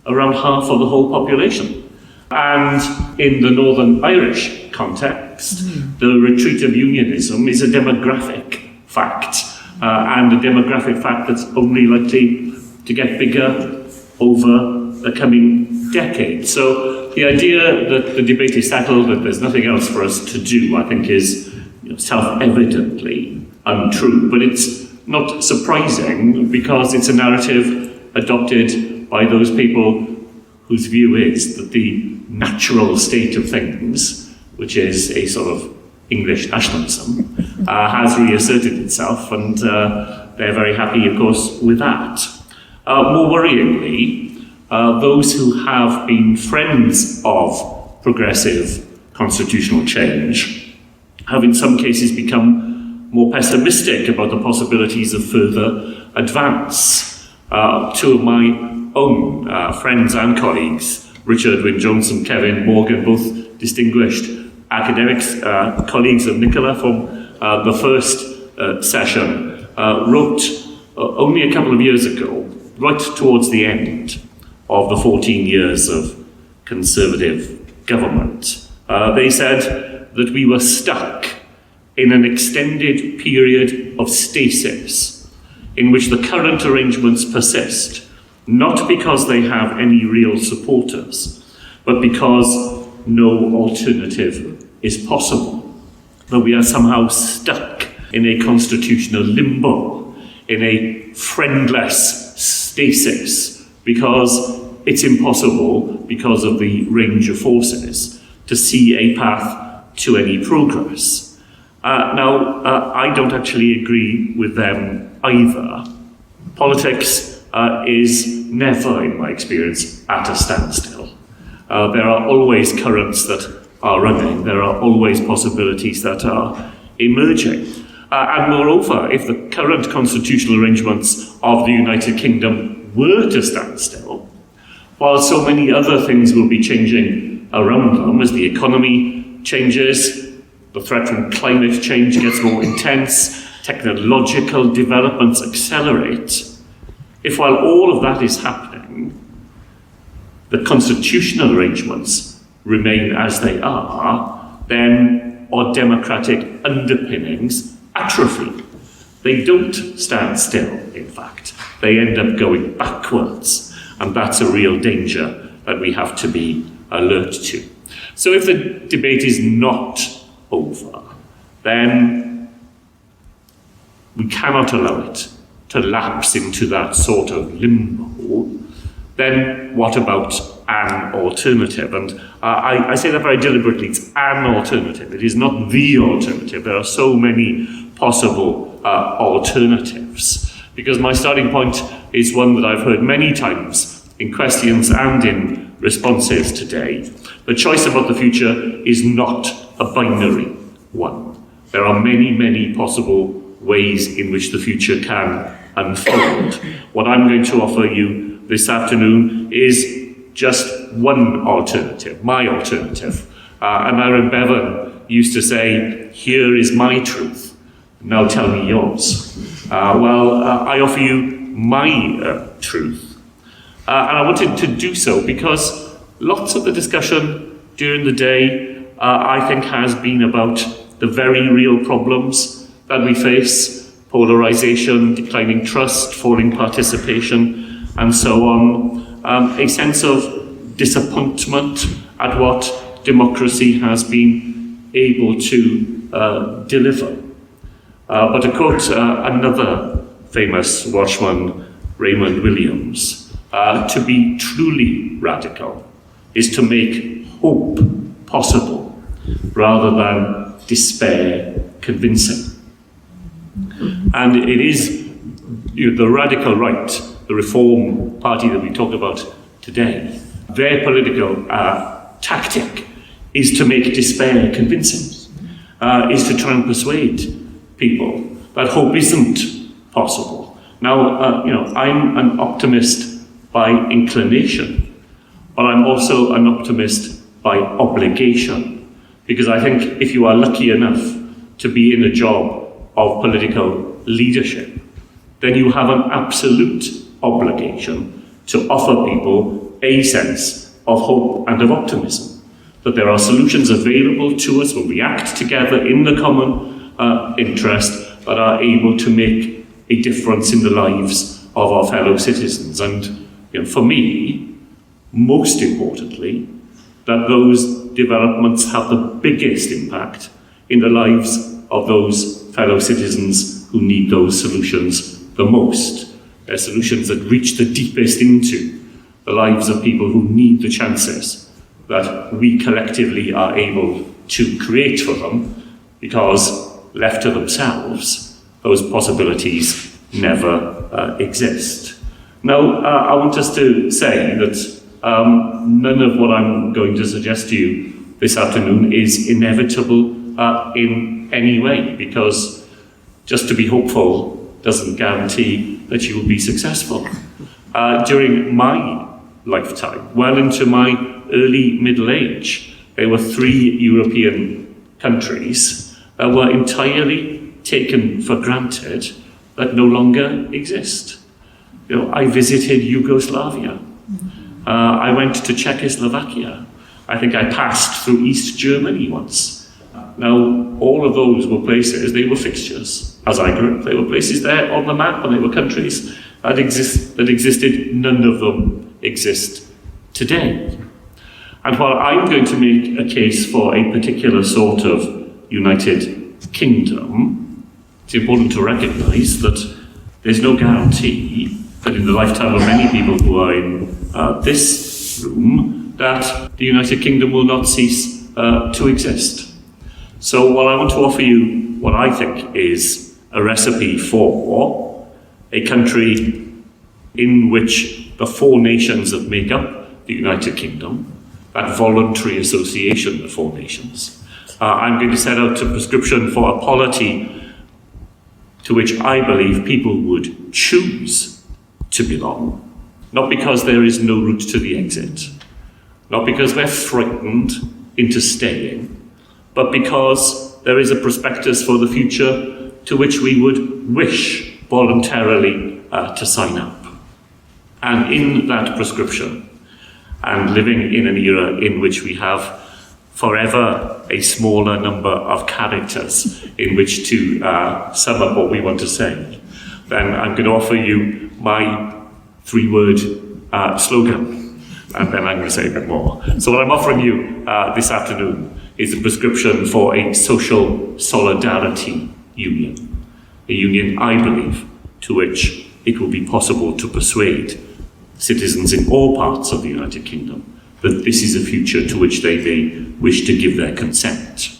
around half of the whole population. And in the Northern Irish context, the retreat of unionism is a demographic fact, and a demographic fact that's only likely to get bigger over the coming decade. So the idea that the debate is settled, that there's nothing else for us to do, I think is self-evidently untrue. But it's not surprising, because it's a narrative adopted by those people whose view is that the natural state of things, which is a sort of English nationalism, has reasserted itself, and they're very happy, of course, with that. More worryingly, those who have been friends of progressive constitutional change have in some cases become more pessimistic about the possibilities of further advance. Two of my own friends and colleagues, Richard Wynne-Jones and Kevin Morgan, both distinguished academics, colleagues of Nicola from the first session, wrote only a couple of years ago, right towards the end of the 14 years of Conservative government. They said that we were stuck in an extended period of stasis in which the current arrangements persist, not because they have any real supporters, but because no alternative is possible. That we are somehow stuck in a constitutional limbo, in a friendless stasis, because it's impossible, because of the range of forces, to see a path to any progress. I don't actually agree with them either. Politics is never, in my experience, at a standstill. There are always currents that are running. There are always possibilities that are emerging. And moreover, if the current constitutional arrangements of the United Kingdom were to stand still, while so many other things will be changing around them as the economy changes, the threat from climate change gets more intense, technological developments accelerate, if while all of that is happening, the constitutional arrangements remain as they are, then our democratic underpinnings atrophy. They don't stand still, in fact. They end up going backwards, and that's a real danger that we have to be alert to. So if the debate is not over, then we cannot allow it to lapse into that sort of limbo, then what about an alternative? And I say that very deliberately, it's an alternative. It is not the alternative. There are so many possible alternatives. Because my starting point is one that I've heard many times in questions and in responses today. The choice about the future is not a binary one. There are many, many possible ways in which the future can unfold. What I'm going to offer you this afternoon is just one alternative, my alternative. And Aaron Bevan used to say, here is my truth, now tell me yours. I offer you my truth. And I wanted to do so because lots of the discussion during the day, I think, has been about the very real problems that we face: polarisation, declining trust, falling participation, and so on. A sense of disappointment at what democracy has been able to deliver. But to quote another famous Welshman, Raymond Williams, to be truly radical is to make hope possible rather than despair convincing. And it is the radical right, the Reform Party that we talked about today, their political tactic is to make despair convincing, is to try and persuade people that hope isn't possible. Now, I'm an optimist by inclination, but I'm also an optimist by obligation, because I think if you are lucky enough to be in a job of political leadership, then you have an absolute obligation to offer people a sense of hope and of optimism, that there are solutions available to us when we act together in the common interest that are able to make a difference in the lives of our fellow citizens. And for me, most importantly, that those developments have the biggest impact in the lives of those fellow citizens who need those solutions the most. They're solutions that reach the deepest into the lives of people who need the chances that we collectively are able to create for them, because left to themselves, those possibilities never exist. Now, I want us to say that none of what I'm going to suggest to you this afternoon is inevitable in any way, because just to be hopeful doesn't guarantee that you will be successful. During my lifetime, well into my early middle age, there were 3 European countries that were entirely taken for granted that no longer exist. I visited Yugoslavia. I went to Czechoslovakia. I think I passed through East Germany once. Now, all of those were places, they were fixtures. As I grew up, they were places there on the map, and they were countries that existed. None of them exist today. And while I'm going to make a case for a particular sort of United Kingdom, it's important to recognise that there's no guarantee that in the lifetime of many people who are in this room, that the United Kingdom will not cease to exist. So while I want to offer you what I think is a recipe for a country in which the 4 nations that make up the United Kingdom, that voluntary association of 4 nations, I'm going to set out a prescription for a polity to which I believe people would choose to belong, not because there is no route to the exit, not because we're frightened into staying, but because there is a prospectus for the future to which we would wish voluntarily to sign up. And in that prescription, and living in an era in which we have forever a smaller number of characters in which to sum up what we want to say, then I'm going to offer you my 3-word slogan, and then I'm going to say a bit more. So what I'm offering you this afternoon is a prescription for a social solidarity union. a union, I believe, to which it will be possible to persuade citizens in all parts of the United Kingdom that this is a future to which they may wish to give their consent.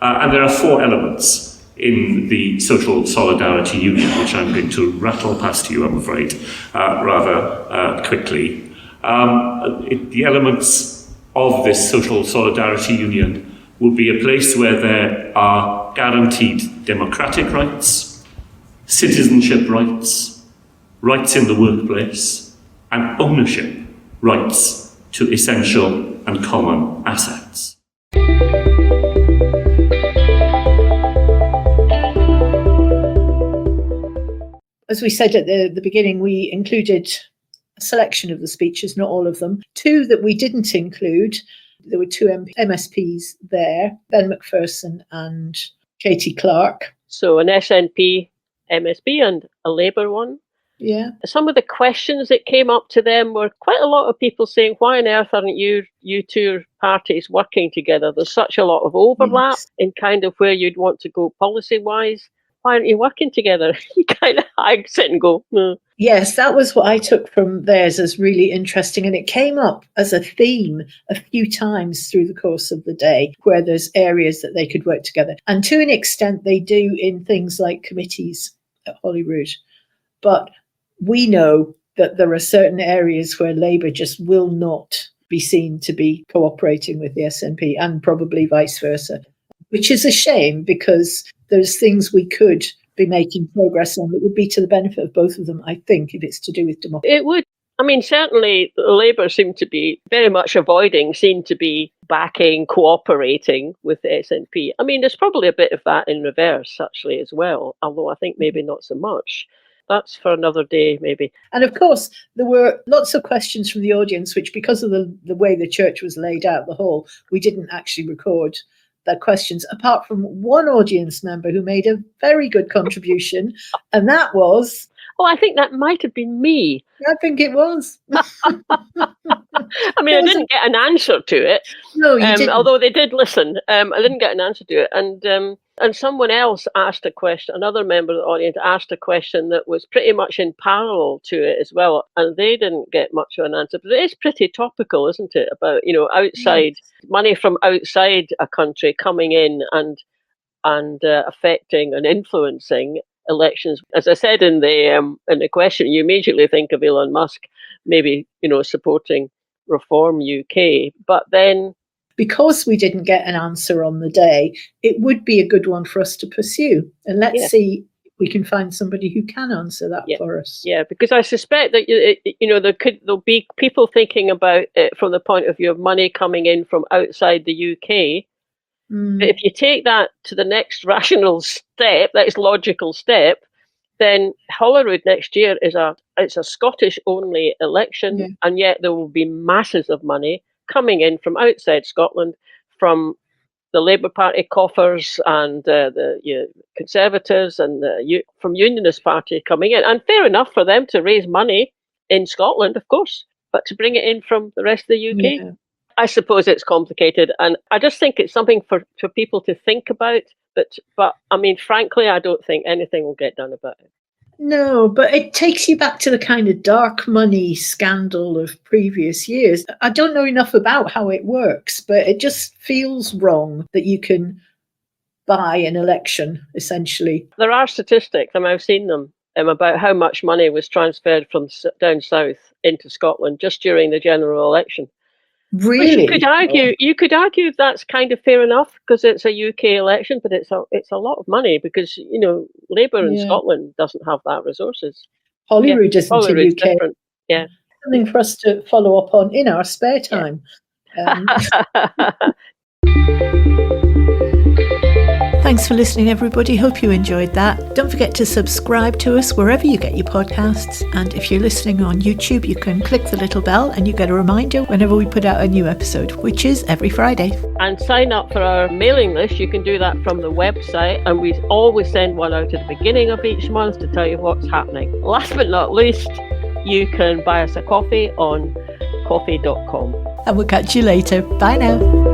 And there are 4 elements in the Social Solidarity Union, which I'm going to rattle past you, I'm afraid, rather quickly. The elements of this Social Solidarity Union will be a place where there are guaranteed democratic rights, citizenship rights, rights in the workplace, and ownership rights to essential and common assets. As we said at the beginning, we included a selection of the speeches, not all of them. 2 that we didn't include, there were 2 MSPs there, Ben Macpherson and Katie Clark. So an SNP MSP and a Labour one. Yeah. Some of the questions that came up to them were quite a lot of people saying, why on earth aren't you 2 parties working together? There's such a lot of overlap in kind of where you'd want to go policy-wise. Why aren't you working together? You kind of sit and go, no. Yes, that was what I took from theirs as really interesting. And it came up as a theme a few times through the course of the day, where there's areas that they could work together. And to an extent, they do in things like committees at Holyrood. But we know that there are certain areas where Labour just will not be seen to be cooperating with the SNP, and probably vice versa, which is a shame, because there's things we could be making progress on that would be to the benefit of both of them, I think, if it's to do with democracy. It would. I mean, certainly Labour seem to be very much seem to be backing, cooperating with the SNP. I mean, there's probably a bit of that in reverse, actually, as well, although I think maybe not so much. That's for another day, maybe. And of course, there were lots of questions from the audience, which, because of the way the church was laid out, the hall, we didn't actually record their questions, apart from one audience member who made a very good contribution, and that was... Oh, I think that might have been me. I think it was. I mean, I didn't get an answer to it. No, you didn't. Although they did listen. I didn't get an answer to it. And someone else asked a question, another member of the audience asked a question that was pretty much in parallel to it as well. And they didn't get much of an answer. But it is pretty topical, isn't it? About, outside, money from outside a country coming in and affecting and influencing elections. As I said in the question, you immediately think of Elon Musk maybe, supporting Reform UK. But then, because we didn't get an answer on the day, it would be a good one for us to pursue. And let's see if we can find somebody who can answer that for us. Yeah, because I suspect that, there'll be people thinking about it from the point of view of money coming in from outside the UK. But if you take that to the next rational step, that logical step, then Holyrood next year it's a Scottish-only election, and yet there will be masses of money coming in from outside Scotland, from the Labour Party coffers and the Conservatives and from Unionist Party coming in. And fair enough for them to raise money in Scotland, of course, but to bring it in from the rest of the UK. Yeah. I suppose it's complicated, and I just think it's something for people to think about. But I mean, frankly, I don't think anything will get done about it. No, but it takes you back to the kind of dark money scandal of previous years. I don't know enough about how it works, but it just feels wrong that you can buy an election, essentially. There are statistics, and I've seen them, about how much money was transferred from down south into Scotland just during the general election. Really? You could argue that's kind of fair enough because it's a UK election, but it's a lot of money because Labour in Scotland doesn't have that resources. Holyrood isn't Holyrood's a UK. Different. Yeah, something for us to follow up on in our spare time. Thanks for listening, everybody. Hope you enjoyed that. Don't forget to subscribe to us wherever you get your podcasts. And if you're listening on YouTube, you can click the little bell and you get a reminder whenever we put out a new episode, which is every Friday. And sign up for our mailing list. You can do that from the website. And we always send one out at the beginning of each month to tell you what's happening. Last but not least, you can buy us a coffee on coffee.com. And we'll catch you later. Bye now.